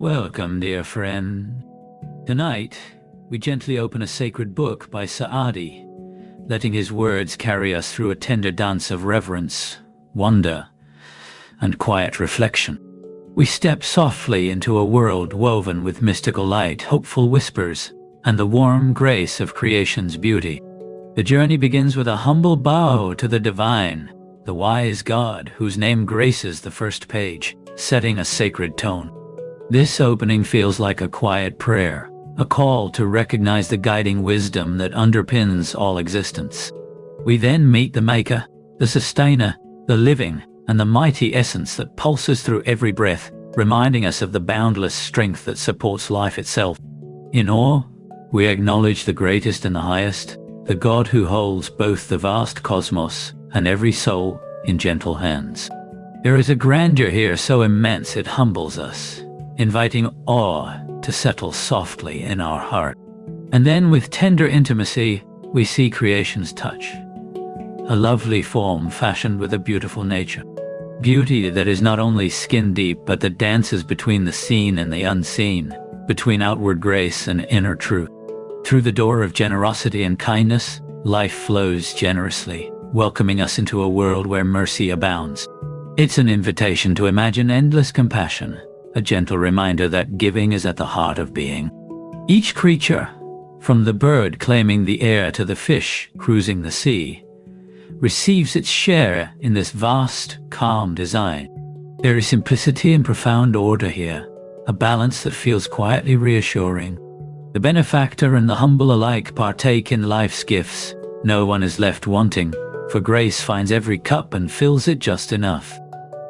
Welcome, dear friend. Tonight, we gently open a sacred book by Saadi, letting his words carry us through a tender dance of reverence, wonder, and quiet reflection. We step softly into a world woven with mystical light, hopeful whispers, and the warm grace of creation's beauty. The journey begins with a humble bow to the divine, the wise God whose name graces the first page, setting a sacred tone. This opening feels like a quiet prayer, a call to recognize the guiding wisdom that underpins all existence. We then meet the Maker, the Sustainer, the living, and the mighty essence that pulses through every breath, reminding us of the boundless strength that supports life itself. In awe, we acknowledge the greatest and the highest, the God who holds both the vast cosmos and every soul in gentle hands. There is a grandeur here so immense it humbles us, inviting awe to settle softly in our heart. And then with tender intimacy, we see creation's touch, a lovely form fashioned with a beautiful nature. Beauty that is not only skin deep, but that dances between the seen and the unseen, between outward grace and inner truth. Through the door of generosity and kindness, life flows generously, welcoming us into a world where mercy abounds. It's an invitation to imagine endless compassion, a gentle reminder that giving is at the heart of being. Each creature, from the bird claiming the air to the fish cruising the sea, receives its share in this vast, calm design. There is simplicity and profound order here, a balance that feels quietly reassuring. The benefactor and the humble alike partake in life's gifts. No one is left wanting, for grace finds every cup and fills it just enough.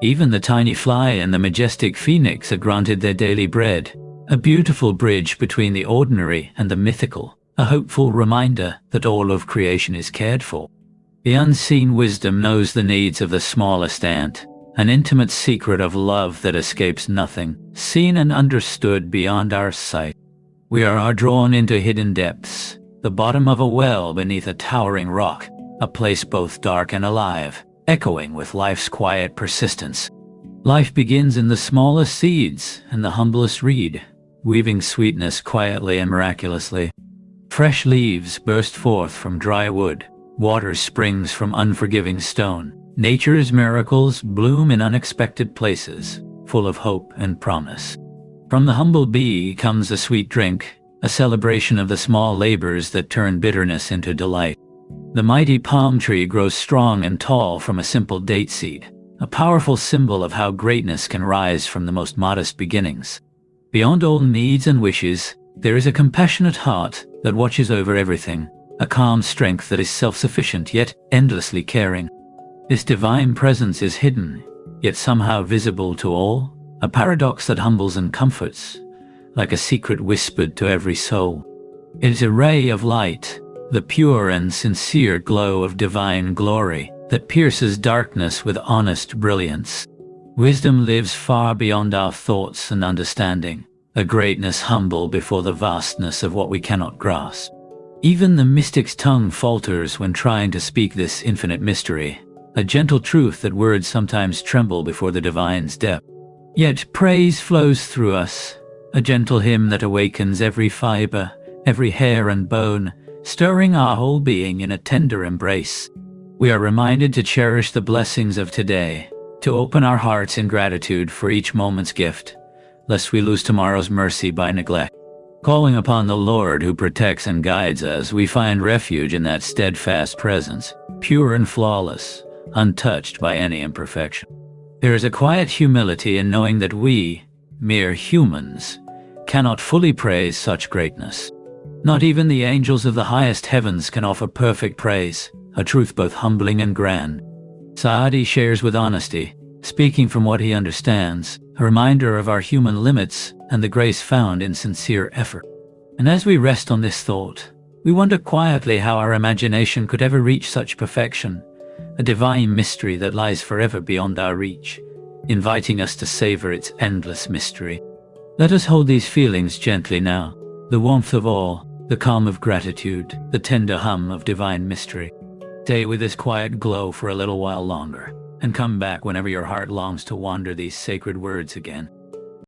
Even the tiny fly and the majestic phoenix are granted their daily bread, a beautiful bridge between the ordinary and the mythical, a hopeful reminder that all of creation is cared for. The unseen wisdom knows the needs of the smallest ant, an intimate secret of love that escapes nothing, seen and understood beyond our sight. We are drawn into hidden depths, the bottom of a well beneath a towering rock, a place both dark and alive, echoing with life's quiet persistence. Life begins in the smallest seeds and the humblest reed, weaving sweetness quietly and miraculously. Fresh leaves burst forth from dry wood, water springs from unforgiving stone. Nature's miracles bloom in unexpected places, full of hope and promise. From the humble bee comes a sweet drink, a celebration of the small labors that turn bitterness into delight. The mighty palm tree grows strong and tall from a simple date seed, a powerful symbol of how greatness can rise from the most modest beginnings. Beyond all needs and wishes, there is a compassionate heart that watches over everything, a calm strength that is self-sufficient yet endlessly caring. This divine presence is hidden, yet somehow visible to all, a paradox that humbles and comforts, like a secret whispered to every soul. It is a ray of light, the pure and sincere glow of divine glory that pierces darkness with honest brilliance. Wisdom lives far beyond our thoughts and understanding, a greatness humble before the vastness of what we cannot grasp. Even the mystic's tongue falters when trying to speak this infinite mystery, a gentle truth that words sometimes tremble before the divine's depth. Yet praise flows through us, a gentle hymn that awakens every fiber, every hair and bone, stirring our whole being in a tender embrace. We are reminded to cherish the blessings of today, to open our hearts in gratitude for each moment's gift, lest we lose tomorrow's mercy by neglect. Calling upon the Lord who protects and guides us, we find refuge in that steadfast presence, pure and flawless, untouched by any imperfection. There is a quiet humility in knowing that we, mere humans, cannot fully praise such greatness. Not even the angels of the highest heavens can offer perfect praise, a truth both humbling and grand. Saadi shares with honesty, speaking from what he understands, a reminder of our human limits and the grace found in sincere effort. And as we rest on this thought, we wonder quietly how our imagination could ever reach such perfection, a divine mystery that lies forever beyond our reach, inviting us to savor its endless mystery. Let us hold these feelings gently now, the warmth of awe, the calm of gratitude, the tender hum of divine mystery. Stay with this quiet glow for a little while longer, and come back whenever your heart longs to wander these sacred words again.